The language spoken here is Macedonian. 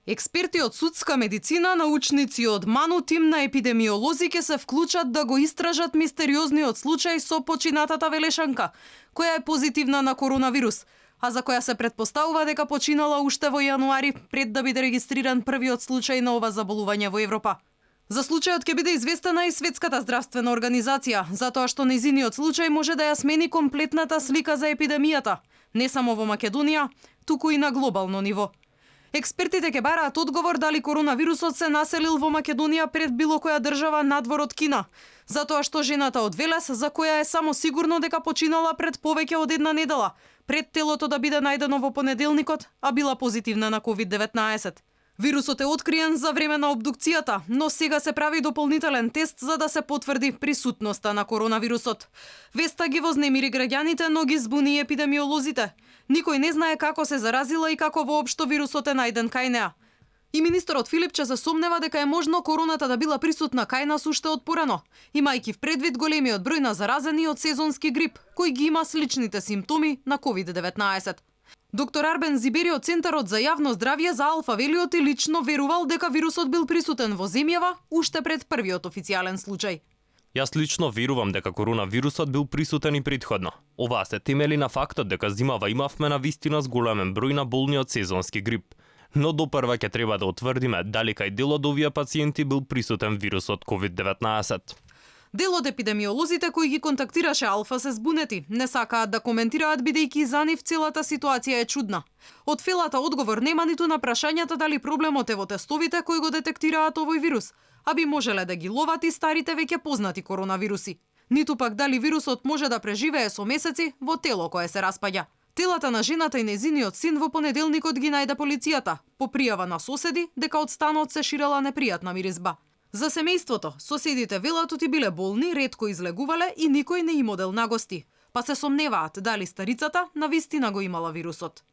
Експерти од судска медицина, научници од МАНУ, тим на епидемиолози ќе се вклучат да го истражат мистериозниот случај со починатата Велешанка, која е позитивна на коронавирус, а за која се претпоставува дека починала уште во јануари пред да биде регистриран првиот случај на ова заболување во Европа. За случајот ќе биде известена и Светската здравствена организација, затоа што нејзиниот случај може да ја смени комплетната слика за епидемијата, не само во Македонија, туку и на глобално ниво. Експертите ќе бараат одговор дали коронавирусот се населил во Македонија пред било која држава надвор од Кина, затоа што жената од Велес, за која е само сигурно дека починала пред повеќе од една недела, пред телото да биде најдено во понеделникот, а била позитивна на COVID-19. Вирусот е откриен за време на обдукцијата, но сега се прави дополнителен тест за да се потврди присутноста на коронавирусот. Веста ги вознемири граѓаните, но ги збуни епидемиолозите. Никој не знае како се заразила и како воопшто вирусот е најден кај неа. И министерот Филипче се сомнева дека е можно короната да била присутна кај нас уште од порано, имајќи в предвид големиот број на заразени од сезонски грип, кој ги има сличните симптоми на COVID-19. Доктор Арбен Зибери од Центарот за јавно здравје за Алфа Велиот и лично верувал дека вирусот бил присутен во земјава уште пред првиот официјален случај. Јас лично верувам дека коронавирусот бил присутен и претходно. Оваа се темели на фактот дека зимава имавме на вистина зголемен број на болни од сезонски грип. Но допрва ќе треба да утврдиме дали кај дел од овие пациенти бил присутен вирусот COVID-19. Дел од епидемиолозите кои ги контактираше Алфа се збунети, не сакаат да коментираат бидејќи за нив целата ситуација е чудна. Од Фелата одговор нема ниту на прашањата дали проблемот е во тестовите кои го детектираат овој вирус, а би можеле да ги ловат и старите веќе познати коронавируси. Ниту пак дали вирусот може да преживее со месеци во тело кое се распаѓа. Телата на жената и нејзиниот син во понеделникот ги најде полицијата, по пријава на соседи дека од станот се ширела непријатна миризба. За семејството, соседите велат оти биле болни, ретко излегувале и никој не им одел на гости, па се сомневаат дали старицата навистина го имала вирусот.